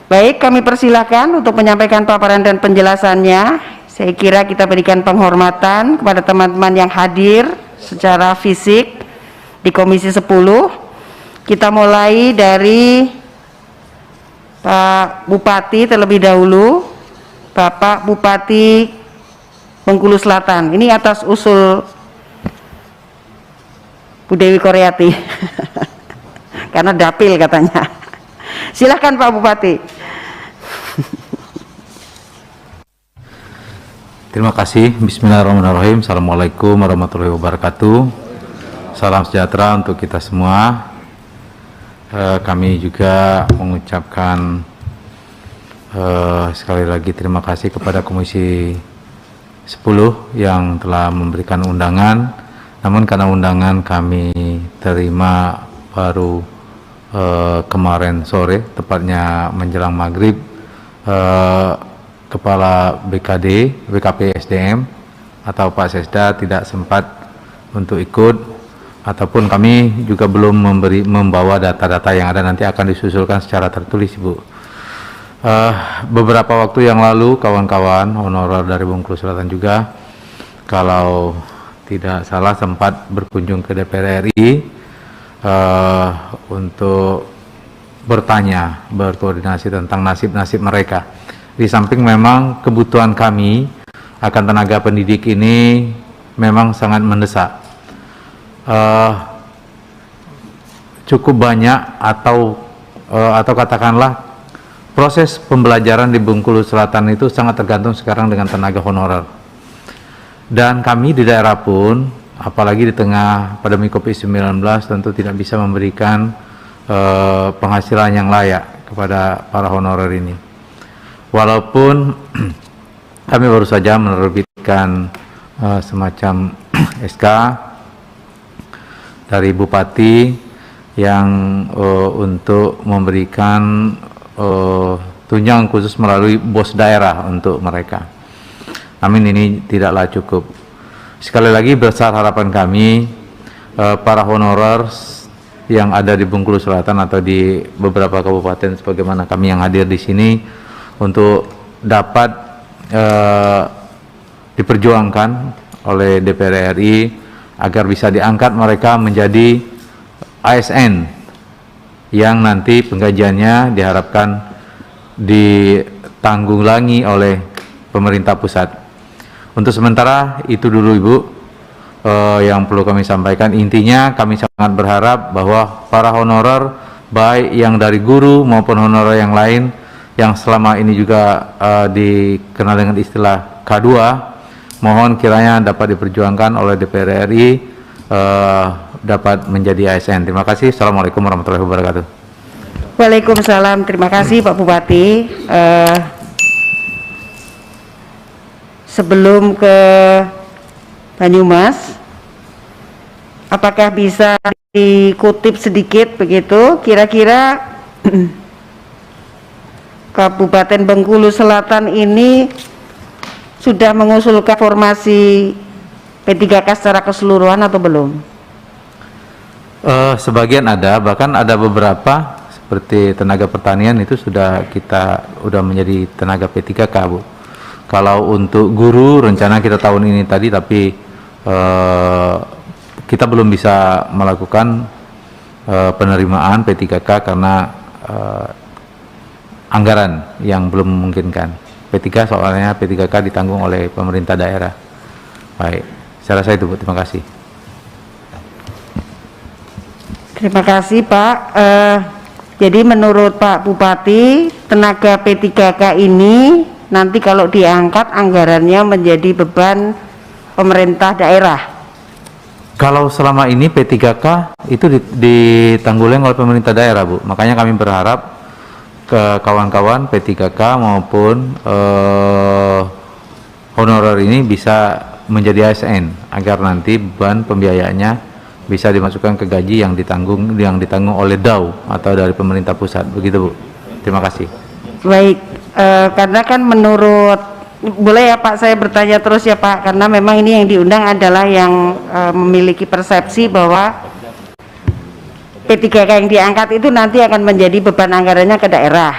Baik, kami persilahkan untuk menyampaikan paparan dan penjelasannya. Saya kira kita berikan penghormatan kepada teman-teman yang hadir secara fisik di Komisi 10. Kita mulai dari Pak Bupati terlebih dahulu. Bapak Bupati Bengkulu Selatan. Ini atas usul Bu Dewi Koryati. Karena dapil katanya. Silakan Pak Bupati. Terima kasih. Bismillahirrahmanirrahim. Assalamualaikum warahmatullahi wabarakatuh. Salam sejahtera untuk kita semua. Kami juga mengucapkan sekali lagi terima kasih kepada Komisi 10 yang telah memberikan undangan. Namun karena undangan kami terima baru kemarin sore, tepatnya menjelang maghrib, Kepala BKP SDM atau Pak Sesda tidak sempat untuk ikut, ataupun kami juga belum membawa data-data yang ada, nanti akan disusulkan secara tertulis, Bu. Beberapa waktu yang lalu kawan-kawan honorer dari Bengkulu Selatan juga, kalau tidak salah, sempat berkunjung ke DPR RI untuk bertanya, berkoordinasi tentang nasib-nasib mereka. Di samping memang kebutuhan kami akan tenaga pendidik ini memang sangat mendesak. Cukup banyak atau katakanlah proses pembelajaran di Bengkulu Selatan itu sangat tergantung sekarang dengan tenaga honorer. Dan kami di daerah pun, apalagi di tengah pandemi COVID-19, tentu tidak bisa memberikan penghasilan yang layak kepada para honorer ini. Walaupun kami baru saja menerbitkan semacam SK dari Bupati yang untuk memberikan tunjangan khusus melalui bos daerah untuk mereka. Namun ini tidaklah cukup. Sekali lagi besar harapan kami para honorer yang ada di Bengkulu Selatan atau di beberapa kabupaten sebagaimana kami yang hadir di sini untuk dapat diperjuangkan oleh DPR RI agar bisa diangkat mereka menjadi ASN yang nanti penggajiannya diharapkan ditanggulangi oleh pemerintah pusat. Untuk sementara itu dulu, Ibu, yang perlu kami sampaikan. Intinya kami sangat berharap bahwa para honorer, baik yang dari guru maupun honorer yang lain, yang selama ini juga dikenal dengan istilah K2, mohon kiranya dapat diperjuangkan oleh DPR RI, dapat menjadi ASN. Terima kasih. Assalamualaikum warahmatullahi wabarakatuh. Waalaikumsalam. Terima kasih Pak Bupati. Sebelum ke Banyumas, apakah bisa dikutip sedikit begitu, kira-kira Kabupaten Bengkulu Selatan ini sudah mengusulkan formasi P3K secara keseluruhan atau belum? Sebagian ada, bahkan ada beberapa seperti tenaga pertanian itu sudah menjadi tenaga P3K, Bu. Kalau untuk guru rencana kita tahun ini tadi, tapi kita belum bisa melakukan penerimaan P3K karena anggaran yang belum memungkinkan. P3 soalnya P3K ditanggung oleh pemerintah daerah. Baik, saya rasa itu, Bu. Terima kasih. Terima kasih, Pak. Jadi menurut Pak Bupati, tenaga P3K ini nanti kalau diangkat anggarannya menjadi beban pemerintah daerah. Kalau selama ini P3K itu ditanggulangi oleh pemerintah daerah, Bu. Makanya kami berharap ke kawan-kawan P3K maupun honorer ini bisa menjadi ASN agar nanti beban pembiayaannya bisa dimasukkan ke gaji yang ditanggung oleh DAU atau dari pemerintah pusat. Begitu, Bu. Terima kasih. Baik, karena kan menurut, boleh ya Pak saya bertanya terus ya Pak, karena memang ini yang diundang adalah yang memiliki persepsi bahwa P3K yang diangkat itu nanti akan menjadi beban anggarannya ke daerah.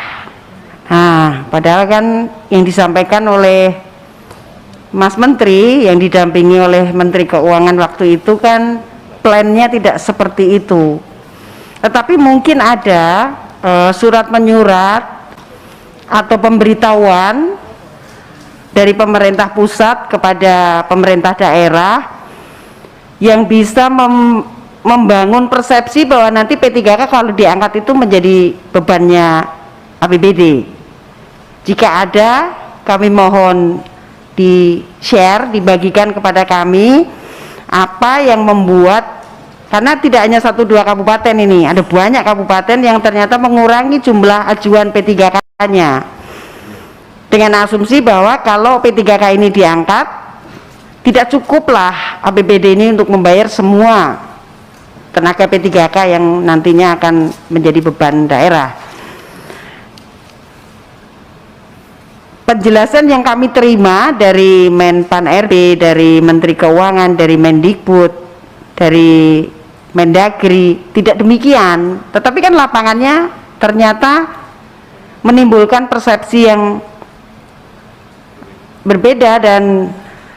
Nah, padahal kan yang disampaikan oleh Mas Menteri yang didampingi oleh Menteri Keuangan waktu itu kan plannya tidak seperti itu. Tetapi mungkin ada surat menyurat atau pemberitahuan dari pemerintah pusat kepada pemerintah daerah yang bisa membangun persepsi bahwa nanti P3K kalau diangkat itu menjadi bebannya APBD. Jika ada, kami mohon di-share, dibagikan kepada kami apa yang membuat, karena tidak hanya 1-2 kabupaten ini, ada banyak kabupaten yang ternyata mengurangi jumlah ajuan P3K-nya dengan asumsi bahwa kalau P3K ini diangkat tidak cukuplah APBD ini untuk membayar semua tenaga P3K yang nantinya akan menjadi beban daerah. Penjelasan yang kami terima dari Menpan RB, dari Menteri Keuangan, dari Mendikbud, dari Mendagri tidak demikian, tetapi kan lapangannya ternyata menimbulkan persepsi yang berbeda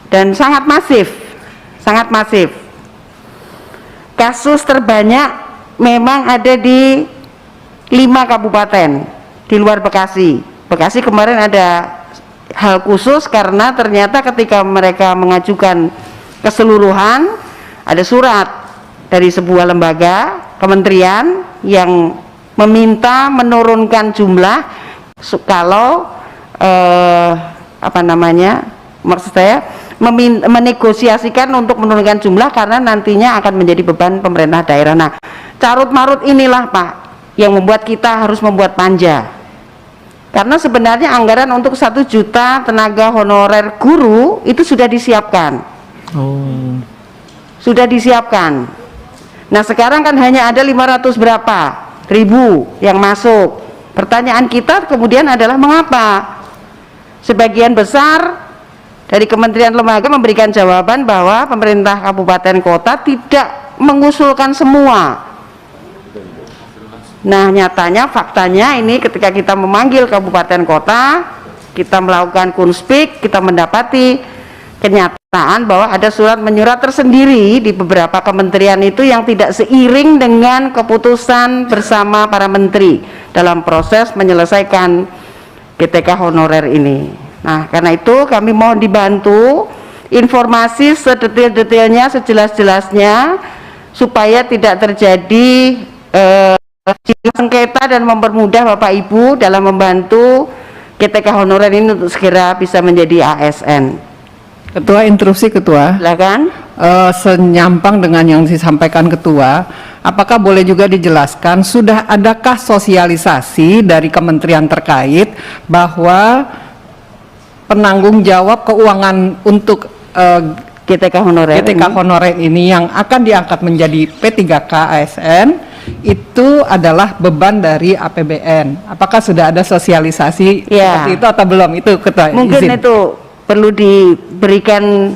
dan sangat masif. Kasus terbanyak memang ada di 5 kabupaten di luar Bekasi. Bekasi kemarin ada hal khusus karena ternyata ketika mereka mengajukan keseluruhan ada surat dari sebuah lembaga kementerian yang meminta menurunkan jumlah kalau maksud saya menegosiasikan untuk menurunkan jumlah karena nantinya akan menjadi beban pemerintah daerah. Nah, carut marut inilah Pak yang membuat kita harus membuat panja. Karena sebenarnya anggaran untuk 1 juta tenaga honorer guru itu sudah disiapkan. Sudah disiapkan. Nah, sekarang kan hanya ada 500 berapa ribu yang masuk. Pertanyaan kita kemudian adalah mengapa sebagian besar dari kementerian lembaga memberikan jawaban bahwa pemerintah kabupaten kota tidak mengusulkan semua. Nah, nyatanya faktanya ini ketika kita memanggil kabupaten kota, kita melakukan kunspik, kita mendapati kenyataan bahwa ada surat menyurat tersendiri di beberapa kementerian itu yang tidak seiring dengan keputusan bersama para menteri dalam proses menyelesaikan GTK honorer ini. Nah, karena itu kami mohon dibantu informasi sedetail-detailnya, sejelas-jelasnya supaya tidak terjadi sengketa dan mempermudah Bapak Ibu dalam membantu GTK honorer ini untuk segera bisa menjadi ASN. Ketua, interupsi Ketua. Silakan. Senyampang dengan yang disampaikan Ketua, apakah boleh juga dijelaskan sudah adakah sosialisasi dari kementerian terkait bahwa penanggung jawab keuangan untuk GTK honorer ini yang akan diangkat menjadi P3K ASN itu adalah beban dari APBN. Apakah sudah ada sosialisasi seperti itu atau belum? Itu Ketua mungkin izin. Itu perlu diberikan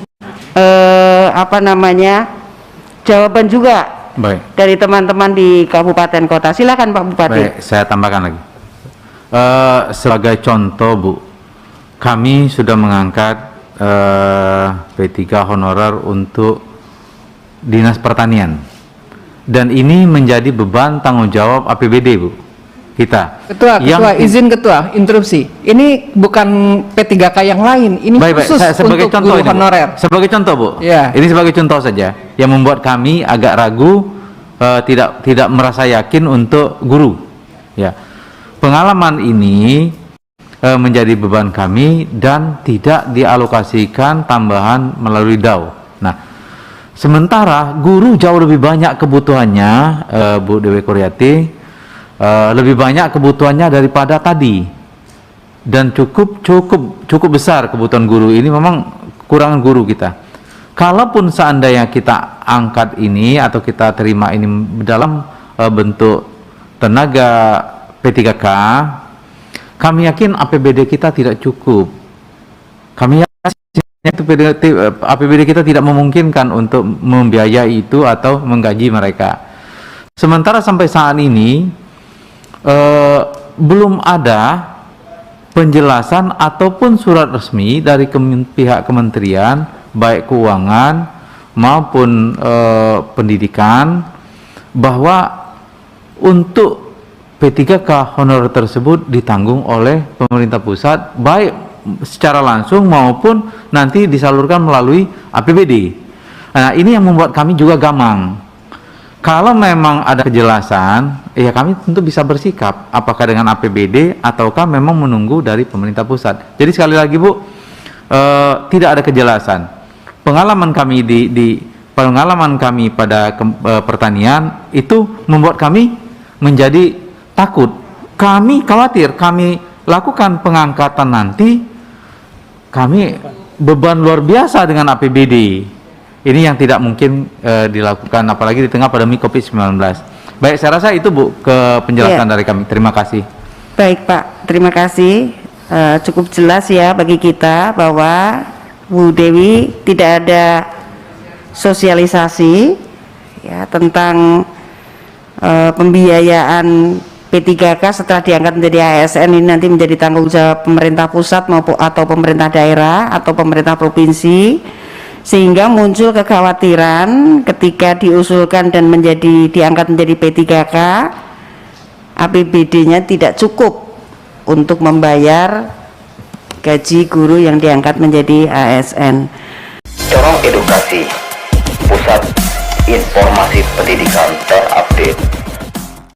jawaban juga. Baik. Dari teman-teman di kabupaten kota. Silakan Pak Bupati. Baik, saya tambahkan lagi. Sebagai contoh Bu, kami sudah mengangkat P3 honorer untuk Dinas Pertanian. Dan ini menjadi beban tanggung jawab APBD Bu, kita. Ketua, izin Ketua, interupsi. Ini bukan P3K yang lain, ini khusus sebagai untuk contoh guru ini, honorer. Sebagai contoh Bu, ini sebagai contoh saja yang membuat kami agak ragu, tidak merasa yakin untuk guru. Ya, pengalaman ini menjadi beban kami dan tidak dialokasikan tambahan melalui DAU. Nah, sementara guru jauh lebih banyak kebutuhannya, Bu Dewi Koryati, lebih banyak kebutuhannya daripada tadi, dan cukup besar kebutuhan guru ini. Memang kurangan guru kita. Kalaupun seandainya kita angkat ini atau kita terima ini dalam bentuk tenaga P3K, kami yakin APBD kita tidak cukup. Kami APBD kita tidak memungkinkan untuk membiayai itu atau menggaji mereka. Sementara sampai saat ini belum ada penjelasan ataupun surat resmi dari pihak kementerian, baik keuangan maupun pendidikan, bahwa untuk P3K honorer tersebut ditanggung oleh pemerintah pusat, baik secara langsung maupun nanti disalurkan melalui APBD. Nah, ini yang membuat kami juga gamang. Kalau memang ada kejelasan, ya kami tentu bisa bersikap apakah dengan APBD ataukah memang menunggu dari pemerintah pusat. Jadi sekali lagi Bu, tidak ada kejelasan. Pengalaman kami pengalaman kami pada pertanian itu membuat kami menjadi takut. Kami khawatir, kami lakukan pengangkatan nanti, kami beban luar biasa dengan APBD. Ini yang tidak mungkin dilakukan, apalagi di tengah pandemi COVID-19. Baik, saya rasa itu Bu ke penjelasan dari kami. Terima kasih. Baik Pak, terima kasih. Cukup jelas ya bagi kita bahwa Bu Dewi tidak ada sosialisasi ya tentang pembiayaan P3K setelah diangkat menjadi ASN ini nanti menjadi tanggung jawab pemerintah pusat maupun atau pemerintah daerah atau pemerintah provinsi, sehingga muncul kekhawatiran ketika diusulkan dan diangkat menjadi P3K, APBD-nya tidak cukup untuk membayar gaji guru yang diangkat menjadi ASN. Corong Edukasi, Pusat Informasi Pendidikan terupdate.